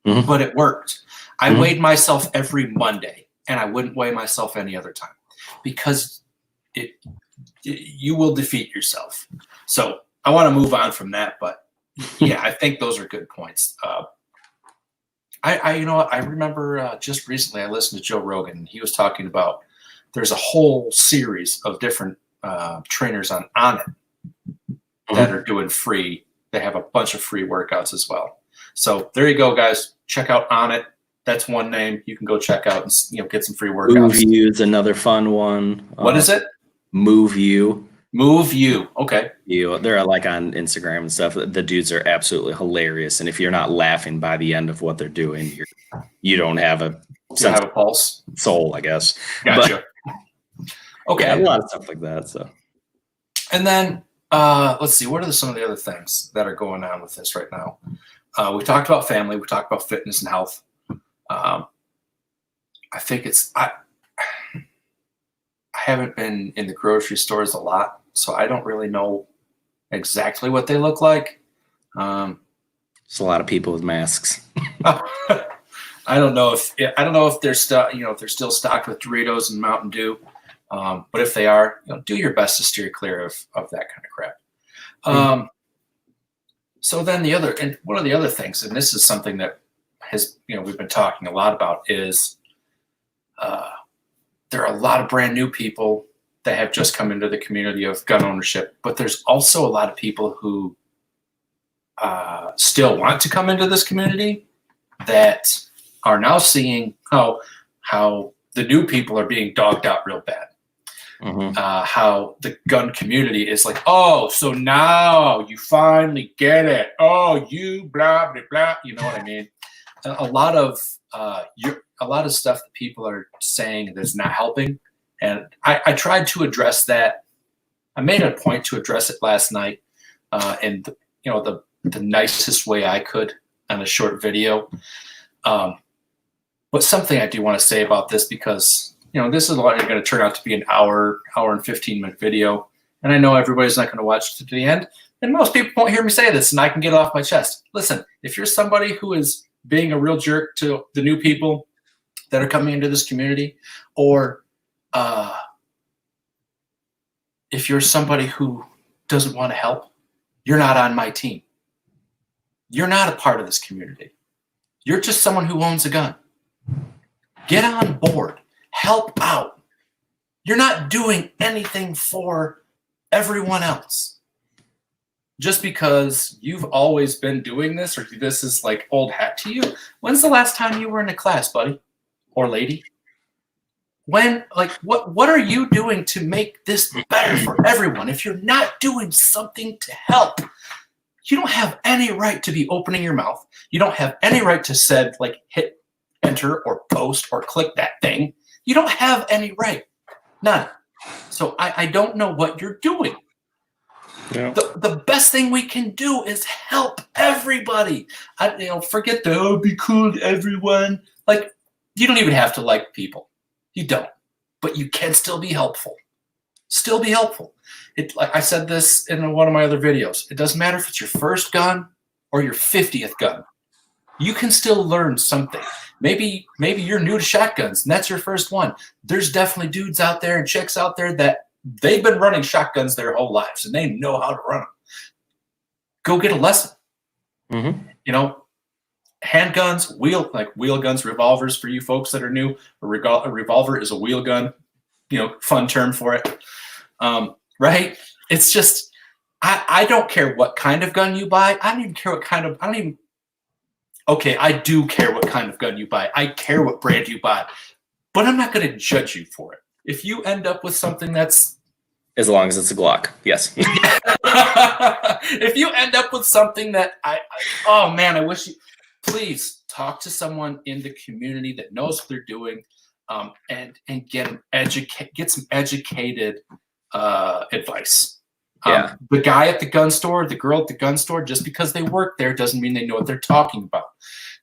but it worked. I weighed myself every Monday, and I wouldn't weigh myself any other time because you will defeat yourself. So I want to move on from that, but yeah, I think those are good points. I remember just recently I listened to Joe Rogan, and he was talking about there's a whole series of different trainers on it that are doing free. They have a bunch of free workouts as well. So there you go, guys. Check out On It. That's one name you can go check out and get some free workouts. Move You is another fun one. What is it? Move You. Move You. Okay. They're like on Instagram and stuff. The dudes are absolutely hilarious. And if you're not laughing by the end of what they're doing, you don't have a pulse. Soul, I guess. Gotcha. Okay. Yeah, a lot of stuff like that. So. And then let's see. What are some of the other things that are going on with this right now? We talked about family. We talked about fitness and health. I think I haven't been in the grocery stores a lot, so I don't really know exactly what they look like. There's a lot of people with masks. I don't know if they're if they're still stocked with Doritos and Mountain Dew, but if they are, do your best to steer clear of that kind of crap. So then one of the other things, and this is something that has we've been talking a lot about, is there are a lot of brand new people that have just come into the community of gun ownership, but there's also a lot of people who still want to come into this community that are now seeing how the new people are being dogged out real bad. How the gun community is like, oh, so now you finally get it. Oh, you blah blah blah. You know what I mean? A lot of stuff that people are saying that's not helping, and I tried to address that. I made a point to address it last night, in the nicest way I could on a short video. But something I do want to say about this, because this is going to turn out to be an hour and 15-minute video, and I know everybody's not going to watch to the end, and most people won't hear me say this, and I can get it off my chest. Listen, if you're somebody who is being a real jerk to the new people that are coming into this community, or if you're somebody who doesn't want to help, you're not on my team. You're not a part of this community. You're just someone who owns a gun. Get on board. Help out. You're not doing anything for everyone else. Just because you've always been doing this, or this is like old hat to you. When's the last time you were in a class, buddy or lady? What are you doing to make this better for everyone? If you're not doing something to help, you don't have any right to be opening your mouth. You don't have any right to hit enter or post or click that thing. You don't have any right. None. So I don't know what you're doing. Yeah. The best thing we can do is help everybody. Forget be cool to everyone. You don't even have to like people. You don't. But you can still be helpful. Still be helpful. Like I said this in one of my other videos. It doesn't matter if it's your first gun or your 50th gun. You can still learn something. Maybe you're new to shotguns and that's your first one. There's definitely dudes out there and chicks out there that they've been running shotguns their whole lives and they know how to run them. Go get a lesson. Handguns, wheel guns, revolvers for you folks that are new. A revolver is a wheel gun. Fun term for it. Right? It's just, I don't care what kind of gun you buy. I do care what kind of gun you buy. I care what brand you buy. But I'm not going to judge you for it. If you end up with something that's... As long as it's a Glock, yes. If you end up with something that oh man, I wish you... Please talk to someone in the community that knows what they're doing, and get some educated advice. Yeah. The guy at the gun store, the girl at the gun store, just because they work there doesn't mean they know what they're talking about.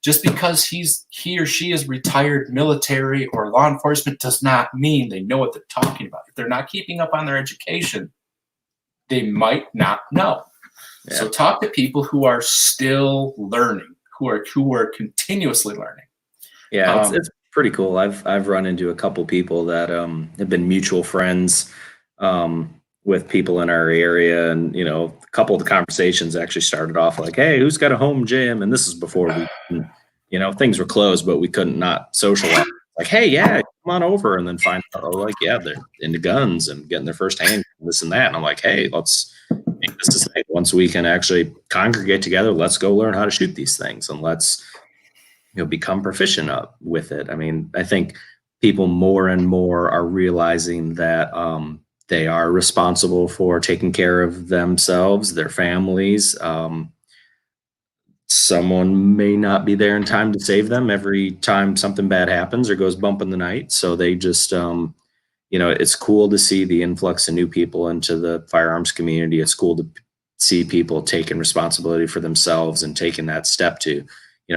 Just because he or she is retired military or law enforcement does not mean they know what they're talking about. If they're not keeping up on their education, they might not know. Yeah. So talk to people who are still learning, who are continuously learning. Yeah, it's pretty cool. I've run into a couple people that have been mutual friends with people in our area, and a couple of the conversations actually started off like, "Hey, who's got a home gym?" And this is before things were closed, but we couldn't not socialize. Like, "Hey, yeah, come on over," and then find out they're into guns and getting their first hand, this and that. And I'm like, "Hey, let's make this a thing. Once we can actually congregate together, let's go learn how to shoot these things, and let's become proficient with it." I mean, I think people more and more are realizing that they are responsible for taking care of themselves, their families. Someone may not be there in time to save them every time something bad happens or goes bump in the night. So they just, it's cool to see the influx of new people into the firearms community. It's cool to see people taking responsibility for themselves and taking that step to,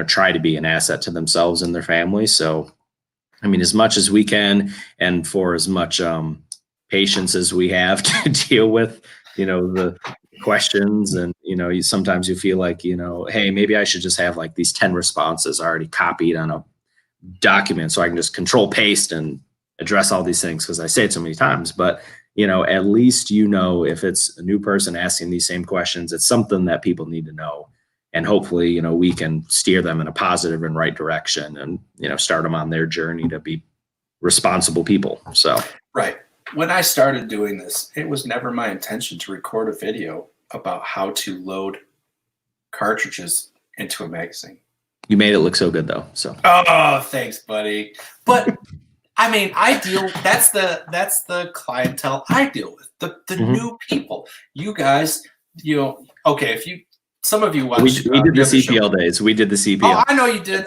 try to be an asset to themselves and their family. So, I mean, as much as we can, and for as much patience as we have to deal with, the questions, and sometimes you feel like, hey, maybe I should just have like these 10 responses already copied on document so I can just control paste and address all these things because I say it so many times. But, at least, if it's a new person asking these same questions, it's something that people need to know. And hopefully, we can steer them in a positive and right direction and, start them on their journey to be responsible people. So, right. When I started doing this, it was never my intention to record a video about how to load cartridges into a magazine. You made it look so good though. So, oh, thanks, buddy. But I mean, that's the clientele I deal with, the new people. You guys, okay, some of you watch. We did the CPL days. We did the CPL. Oh, I know you did.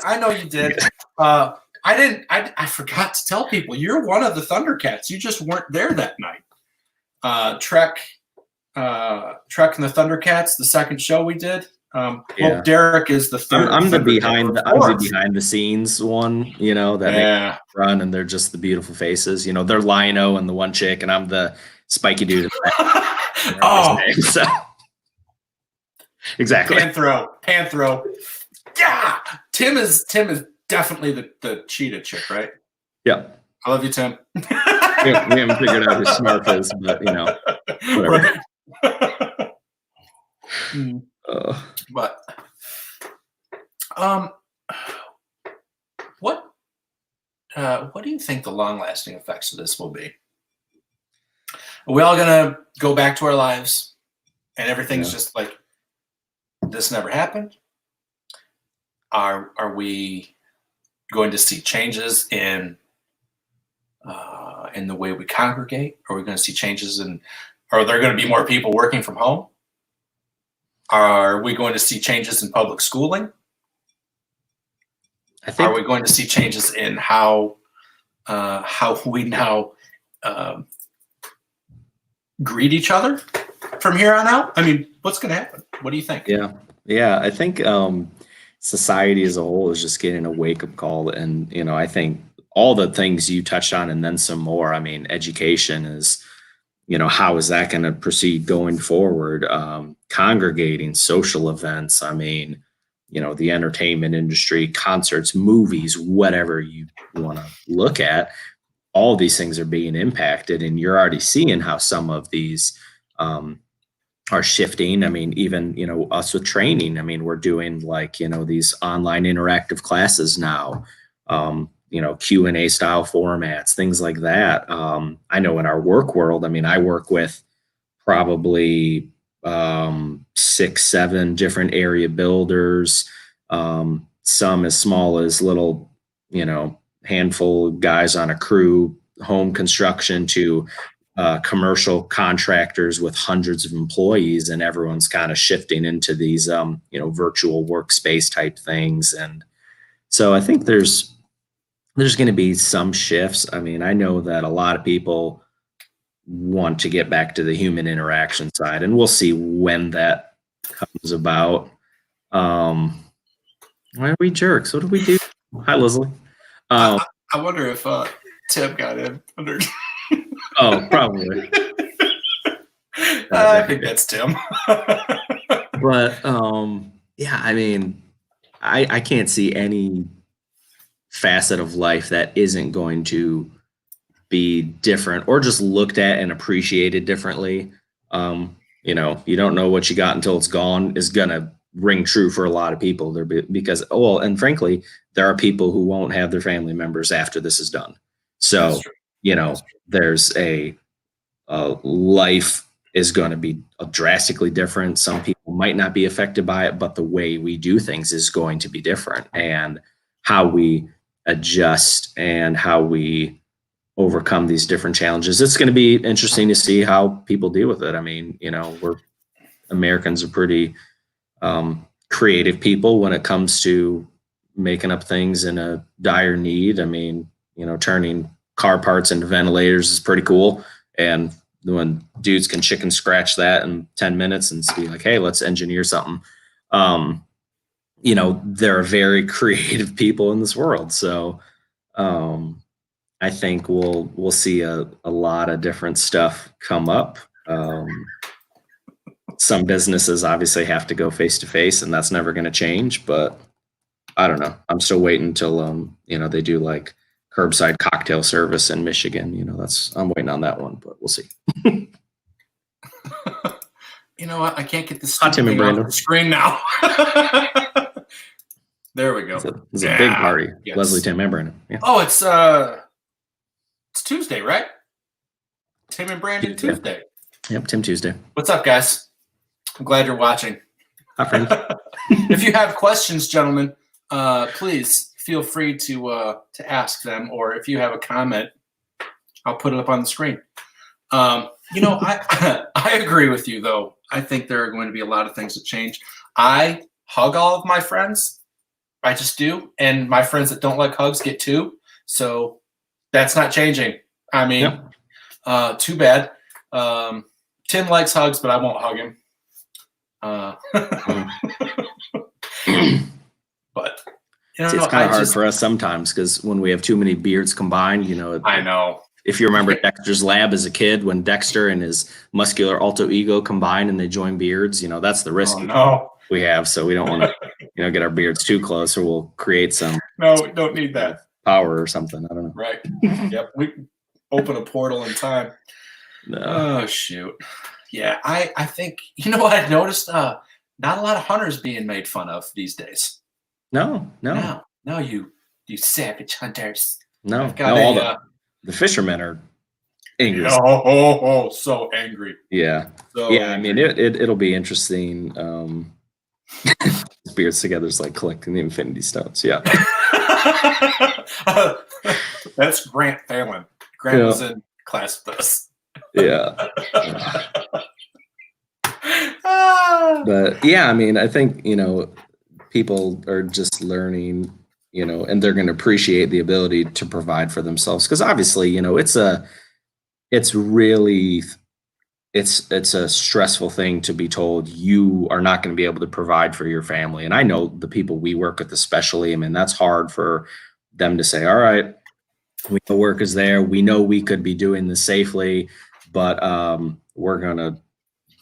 I forgot to tell people you're one of the Thundercats. You just weren't there that night. Trek and the Thundercats, the second show we did. Well, Derek is the third. I'm the behind the scenes one, that they run and they're just the beautiful faces. They're Lino and the one chick, and I'm the spiky dude. Oh, so exactly. Panthro. Yeah, Tim is definitely the cheetah chick, right? Yeah. I love you, Tim. we haven't figured out who Smurf is, but whatever. Right. But what do you think the long-lasting effects of this will be? Are we all gonna go back to our lives and everything's just like this never happened? Are we going to see changes in the way we congregate? Are we going to see changes are there going to be more people working from home? Are we going to see changes in public schooling? Are we going to see changes in how we now greet each other from here on out? I mean, what's going to happen? What do you think? Yeah. I think society as a whole is just getting a wake-up call, and I think all the things you touched on and then some more. I mean, education is, how is that going to proceed going forward? Congregating, social events. I mean, the entertainment industry, concerts, movies, whatever you want to look at, all these things are being impacted, and you're already seeing how some of these are shifting. I mean, even, us with training, I mean, we're doing these online interactive classes now, Q&A style formats, things like that. I know in our work world, I mean, I work with probably 6-7 different area builders, some as small as little, handful of guys on a crew, home construction, to commercial contractors with hundreds of employees, and everyone's kind of shifting into these, virtual workspace type things. And so I think there's going to be some shifts. I mean, I know that a lot of people want to get back to the human interaction side, and we'll see when that comes about. Why are we jerks? What do we do? Hi, Leslie. I wonder if Tim got in under. Oh, probably. I think that's Tim. But yeah, I mean, I can't see any facet of life that isn't going to be different or just looked at and appreciated differently. You don't know what you got until it's gone is gonna ring true for a lot of people there, because and frankly, there are people who won't have their family members after this is done. So there's a life is going to be drastically different. Some people might not be affected by it, but the way we do things is going to be different, and how we adjust and how we overcome these different challenges. It's going to be interesting to see how people deal with it. I mean, Americans are pretty creative people when it comes to making up things in a dire need. I mean, turning car parts into ventilators is pretty cool. And when dudes can chicken scratch that in 10 minutes and be like, hey, let's engineer something. There are very creative people in this world. So I think we'll see a lot of different stuff come up. Some businesses obviously have to go face to face, and that's never going to change. But I don't know. I'm still waiting until they do like curbside cocktail service in Michigan. I'm waiting on that one, but we'll see. You know what? I can't get this Hot stupid Tim and thing off Brandon. the screen now. There we go. It's a big party. Yes. Leslie, Tim, and Brandon. Yeah. Oh, it's Tuesday, right? Tim and Brandon Tuesday. Yep, Tim Tuesday. What's up, guys? I'm glad you're watching. Hi, friend. If you have questions, gentlemen, please feel free to ask them, or if you have a comment, I'll put it up on the screen. I agree with you, though. I think there are going to be a lot of things that change. I hug all of my friends. I just do. And my friends that don't like hugs get two. So that's not changing. I mean, too bad. Tim likes hugs, but I won't hug him. But it's kind of hard for us sometimes because when we have too many beards combined, I know. If you remember Dexter's Lab as a kid, when Dexter and his muscular alter ego combine and they join beards, that's the risk we have. So we don't want to, get our beards too close, or we'll create some. No, we don't need that power or something. I don't know. Right. Yep. We open a portal in time. No. Oh shoot. Yeah, I think what I've noticed. Not a lot of hunters being made fun of these days. No, you savage hunters. No, all the fishermen are angry. Oh, so angry. Yeah. So angry. I mean, it'll be interesting. Beards together is like collecting the Infinity Stones. Yeah. That's Grant Phelan. Grant was in class with us. Yeah. But yeah, I mean, I think, people are just learning, and they're going to appreciate the ability to provide for themselves. Because obviously, it's a stressful thing to be told you are not going to be able to provide for your family. And I know the people we work with, especially, I mean, that's hard for them to say, all right, we know work is there. We know we could be doing this safely, but we're going to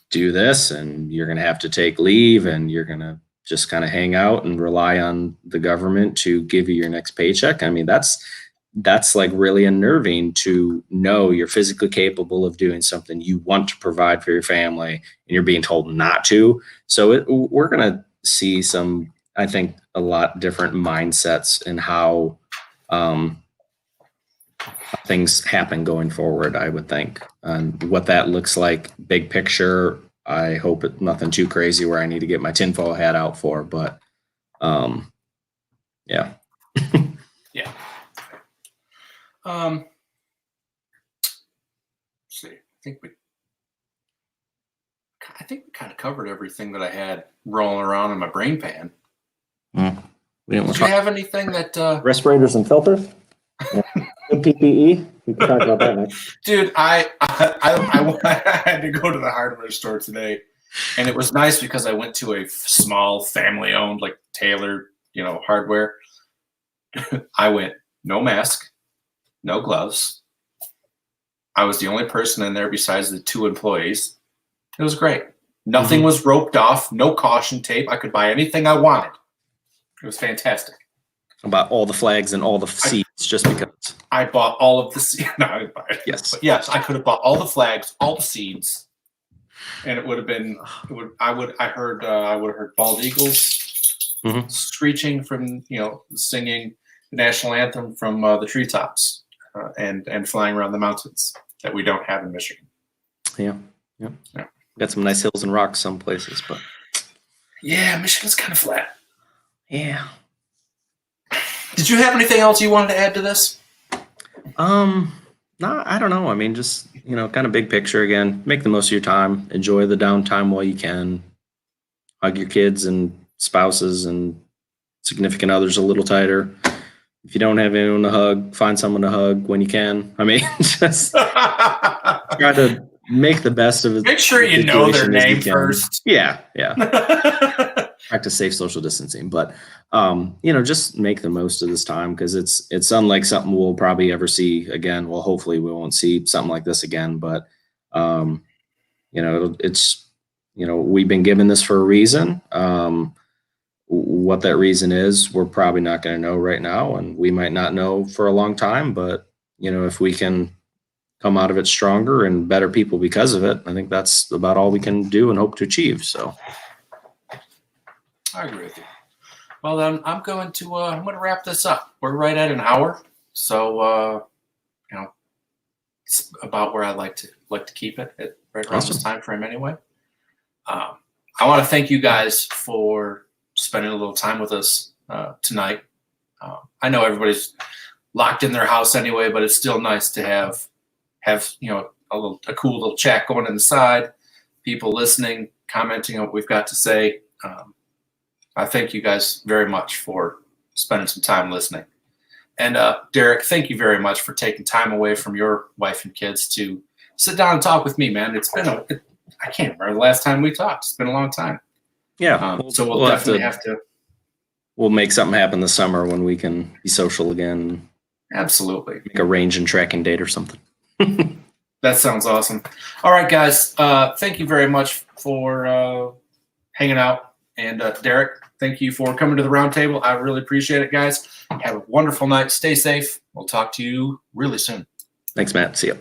do this and you're going to have to take leave and you're going to just kind of hang out and rely on the government to give you your next paycheck. I mean, that's like really unnerving to know you're physically capable of doing something you want to provide for your family and you're being told not to. So we're going to see some, I think, a lot different mindsets in how things happen going forward, I would think. And what that looks like, big picture, I hope it's nothing too crazy where I need to get my tinfoil hat out for, but yeah. Yeah. Let's see. I think we kind of covered everything that I had rolling around in my brain pan. Did you have anything that respirators and filters? Good PPE. We can talk about that next. Dude, I had to go to the hardware store today, and it was nice because I went to a small family-owned, like Taylor, hardware. I went no mask, no gloves. I was the only person in there besides the two employees. It was great. Nothing was roped off, no caution tape. I could buy anything I wanted. It was fantastic. About all the flags and all the seeds, just because. I bought all of the seeds. No, I didn't buy it. Yes. But yes, I could have bought all the flags, all the seeds, and it would have been. I would have heard bald eagles screeching from singing the national anthem from the treetops and flying around the mountains that we don't have in Michigan. Yeah. Got some nice hills and rocks some places, but yeah, Michigan's kind of flat. Yeah. Did you have anything else you wanted to add to this? No, I don't know. I mean, just, kind of big picture again, make the most of your time, enjoy the downtime while you can, hug your kids and spouses and significant others a little tighter. If you don't have anyone to hug, find someone to hug when you can. I mean, just try to make the best of it. Make sure you know their name first. Yeah. Practice safe social distancing, but just make the most of this time because it's unlike something we'll probably ever see again. Well, hopefully we won't see something like this again, but it's we've been given this for a reason. What that reason is, we're probably not going to know right now, and we might not know for a long time. But if we can come out of it stronger and better people because of it, I think that's about all we can do and hope to achieve. So I agree with you. Well, then I'm going to wrap this up. We're right at an hour, so it's about where I like to keep it at right around this time frame anyway. I want to thank you guys for spending a little time with us tonight. I know everybody's locked in their house anyway, but it's still nice to have a cool little chat going on the side, people listening, commenting on what we've got to say. I thank you guys very much for spending some time listening. And Derek, thank you very much for taking time away from your wife and kids to sit down and talk with me, man. It's been I can't remember the last time we talked. It's been a long time. Yeah. So we'll definitely have to. We'll make something happen this summer when we can be social again. Absolutely. Make a range and tracking date or something. That sounds awesome. All right, guys. Thank you very much for hanging out. And Derek, thank you for coming to the roundtable. I really appreciate it, guys. Have a wonderful night. Stay safe. We'll talk to you really soon. Thanks, Matt. See you.